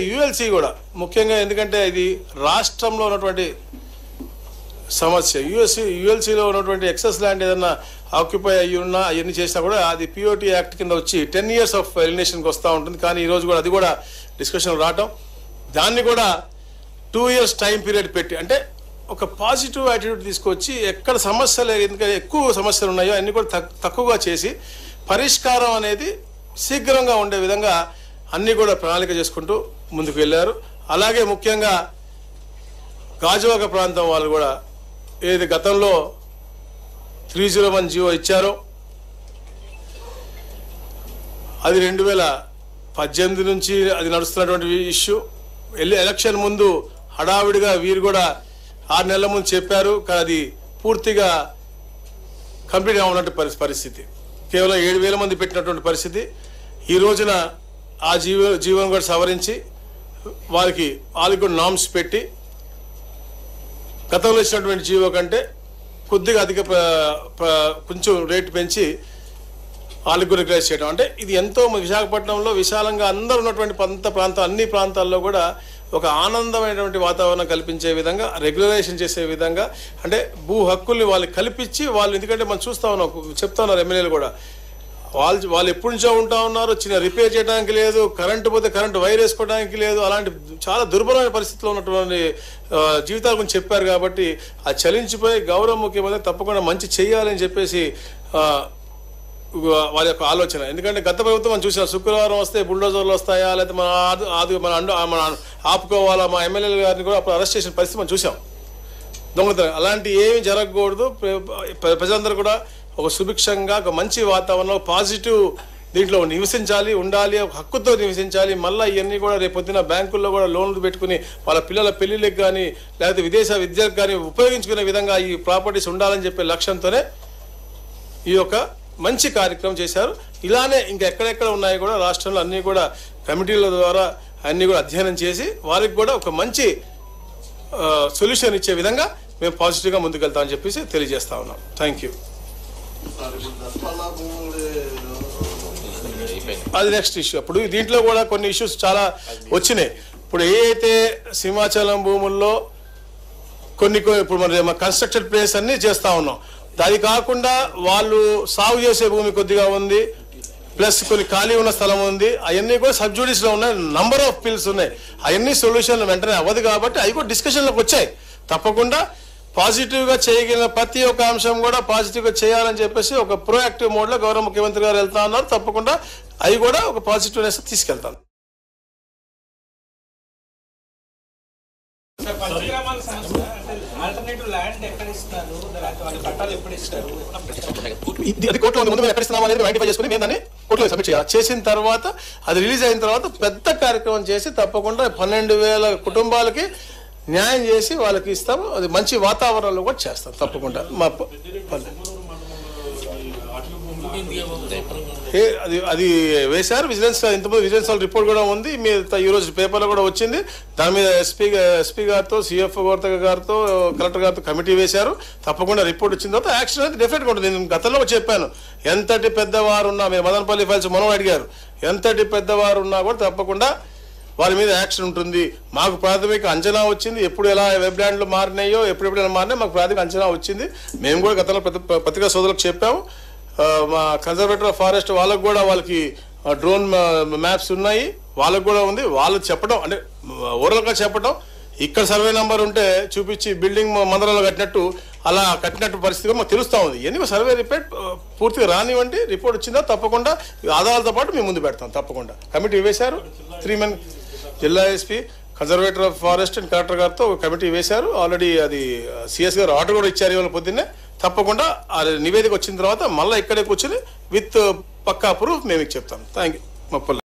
ULC కూడా ముఖ్యంగా, ఎందుకంటే ఇది రాష్ట్రంలో ఉన్నటువంటి సమస్య. యుఎల్సిలో ఉన్నటువంటి ఎక్సెస్ ల్యాండ్ ఏదన్నా ఆక్యుపై అయ్యి ఉన్నా అవన్నీ చేసినా కూడా అది పిఓటి యాక్ట్ కింద వచ్చి 10 years ఆఫ్ ఎలిమినేషన్కి వస్తూ ఉంటుంది. కానీ ఈరోజు కూడా అది కూడా డిస్కషన్ రావటం, దాన్ని కూడా 2 years టైం పీరియడ్ పెట్టి, అంటే ఒక పాజిటివ్ యాటిట్యూడ్ తీసుకొచ్చి ఎక్కడ సమస్యలు ఎందుకంటే ఎక్కువ సమస్యలు ఉన్నాయో అన్నీ కూడా తక్కువగా చేసి పరిష్కారం అనేది శీఘ్రంగా ఉండే విధంగా అన్నీ కూడా ప్రణాళిక చేసుకుంటూ ముందుకు వెళ్ళారు. అలాగే ముఖ్యంగా గాజువాక ప్రాంతం వాళ్ళు కూడా ఏది గతంలో 301 జీవో ఇచ్చారో అది 2018 నుంచి అది నడుస్తున్నటువంటి ఇష్యూ. ఎలక్షన్ ముందు హడావిడిగా వీరు కూడా 6 నెలల ముందు చెప్పారు, కానీ అది పూర్తిగా కంప్లీట్ అవ్వనట్టు పరిస్థితి. కేవలం 7,000 మంది పెట్టినటువంటి పరిస్థితి. ఈ రోజున ఆ జీవోను కూడా సవరించి వాళ్ళకి కూడా నామ్స్ పెట్టి గతంలో ఇచ్చినటువంటి జీవో కంటే కొద్దిగా అధిక కొంచెం రేటు పెంచి వాళ్ళకి కూడా రిక్వెస్ట్ చేయడం. అంటే ఇది ఎంతో విశాఖపట్నంలో విశాలంగా అందరూ ఉన్నటువంటి అన్ని ప్రాంతాల్లో కూడా ఒక ఆనందమైనటువంటి వాతావరణం కల్పించే విధంగా, రెగ్యులరైజేషన్ చేసే విధంగా, అంటే భూ హక్కుల్ని వాళ్ళకి కల్పించి వాళ్ళు, ఎందుకంటే మనం చూస్తూ ఉన్నాం, చెప్తా ఉన్నారు ఎమ్మెల్యేలు కూడా, వాళ్ళు ఎప్పటి నుంచో ఉంటా ఉన్నారు, చిన్న రిపేర్ చేయడానికి లేదు, కరెంటు పోతే కరెంటు వైర్ వేసుకోవడానికి లేదు, అలాంటి చాలా దుర్భరమైన పరిస్థితిలో ఉన్నటువంటి జీవితాల గురించి చెప్పారు. కాబట్టి ఆ చలించిపోయి గౌరవ ముఖ్యమంత్రి తప్పకుండా మంచి చేయాలని చెప్పేసి వారి యొక్క ఆలోచన. ఎందుకంటే గత ప్రభుత్వం మనం చూసాం, శుక్రవారం వస్తే బుల్డోజర్లు వస్తాయా, లేకపోతే మన ఆపుకోవాలా, మా ఎమ్మెల్యేల గారిని కూడా అప్పుడు అరెస్ట్ చేసిన పరిస్థితి మనం చూసాం, దొంగతనం. అలాంటి ఏమీ జరగకూడదు. ప్రజలందరూ కూడా ఒక సుభిక్షంగా ఒక మంచి వాతావరణంలో పాజిటివ్ దీంట్లో నివసించాలి, ఉండాలి, ఒక హక్కుతో నివసించాలి. మళ్ళీ ఇవన్నీ కూడా రేపొద్దున బ్యాంకుల్లో కూడా లోన్లు పెట్టుకుని వాళ్ళ పిల్లల పెళ్లిళ్ళకి కానీ లేకపోతే విదేశ విద్యలకు కానీ ఉపయోగించుకునే విధంగా ఈ ప్రాపర్టీస్ ఉండాలని చెప్పే లక్ష్యంతోనే ఈ యొక్క మంచి కార్యక్రమం చేశారు. ఇలానే ఇంకా ఎక్కడెక్కడ ఉన్నాయి కూడా రాష్ట్రంలో అన్నీ కూడా కమిటీల ద్వారా అన్నీ కూడా అధ్యయనం చేసి వారికి కూడా ఒక మంచి సొల్యూషన్ ఇచ్చే విధంగా మేము పాజిటివ్గా ముందుకెళ్తామని చెప్పేసి తెలియజేస్తా ఉన్నాం. Thank you. అది నెక్స్ట్ ఇష్యూ. అప్పుడు దీంట్లో కూడా కొన్ని ఇష్యూస్ చాలా వచ్చినాయి. ఇప్పుడు ఏ అయితే సింహాచలం భూముల్లో ఇప్పుడు మన కన్స్ట్రక్టెడ్ ప్లేస్ అన్ని చేస్తా ఉన్నాం, అది కాకుండా వాళ్ళు సాగు చేసే భూమి కొద్దిగా ఉంది, ప్లస్ కొన్ని ఖాళీ ఉన్న స్థలం ఉంది, అవన్నీ కూడా సబ్జుడిస్ లో ఉన్నాయి, నంబర్ ఆఫ్ బిల్స్ ఉన్నాయి, అవన్నీ సొల్యూషన్ వెంటనే అవ్వదు. కాబట్టి అవి కూడా డిస్కషన్లోకి వచ్చాయి. తప్పకుండా పాజిటివ్ గా చేయగలిగిన ప్రతి ఒక్క అంశం కూడా పాజిటివ్ గా చేయాలని చెప్పేసి ఒక ప్రోయాక్టివ్ మోడ్ లో గౌరవ ముఖ్యమంత్రి గారు వెళ్తా ఉన్నారు. తప్పకుండా అవి కూడా ఒక పాజిటివ్నెస్ తీసుకెళ్తాను. అది కోర్టులో ముందు ఎక్కడ ఇస్తున్నాం అనేది ఐడెంటిఫై చేసుకుని మేము దాన్ని కోర్టులో సబ్మిట్ చేయాలి. చేసిన తర్వాత అది రిలీజ్ అయిన తర్వాత పెద్ద కార్యక్రమం చేసి తప్పకుండా 12,000 కుటుంబాలకి న్యాయం చేసి వాళ్ళకి ఇస్తాము. అది మంచి వాతావరణంలో కూడా చేస్తాం తప్పకుండా. అది వేశారు విజిలెన్స్, ఇంతకుముందు విజిలెన్స్ వాళ్ళ రిపోర్ట్ కూడా ఉంది, మీ ఈరోజు పేపర్లో కూడా వచ్చింది. దాని మీద ఎస్పీ గారితో, సిఎఫ్ఓ గారితో, కలెక్టర్ గారితో కమిటీ వేశారు. తప్పకుండా రిపోర్ట్ వచ్చిన తర్వాత యాక్షన్ అనేది డెఫినెట్గా ఉంటుంది. నేను గతంలో చెప్పాను, ఎంతటి పెద్దవారు ఉన్నా, మీరు మదనపల్లి ఫైల్స్ మనం అడిగారు, ఎంతటి పెద్దవారు ఉన్నా కూడా తప్పకుండా వారి మీద యాక్షన్ ఉంటుంది. మాకు ప్రాథమిక అంచనా వచ్చింది, ఎప్పుడు ఎలా వెబ్ ల్యాండ్లు మారినాయో, ఎప్పుడెప్పుడు ఎలా మారినాయో మాకు ప్రాథమిక అంచనా వచ్చింది. మేము కూడా గతంలో పత్రికా సోదరులకు చెప్పాము. మా కన్జర్వేటర్ ఆఫ్ ఫారెస్ట్ వాళ్ళకు కూడా వాళ్ళకి డ్రోన్ మ్యాప్స్ ఉన్నాయి, వాళ్ళకు కూడా ఉంది. వాళ్ళు చెప్పడం అంటే ఓవరాల్గా చెప్పడం, ఇక్కడ సర్వే నెంబర్ ఉంటే చూపించి బిల్డింగ్ మందరంలో కట్టినట్టు అలా కట్టినట్టు పరిస్థితి మాకు తెలుస్తూ ఉంది. ఎందుకు సర్వే రిపోర్ట్ పూర్తిగా రానివ్వండి, రిపోర్ట్ వచ్చిందా తప్పకుండా ఆధారాలతో పాటు మేము ముందు పెడతాం. తప్పకుండా కమిటీ వేశారు. 3 men జిల్లా SP, conservator of forest and collector గారితో ఒక కమిటీ వేశారు. ఆల్రెడీ అది సిఎస్ గారు ఆర్డర్ కూడా ఇచ్చారు ఇవాళ పొద్దున్నే. తప్పకుండా ఆ నివేదిక వచ్చిన తర్వాత మళ్ళీ ఇక్కడే కూర్చొని విత్ పక్కా ప్రూఫ్ మేము చెప్తాం. Thank you.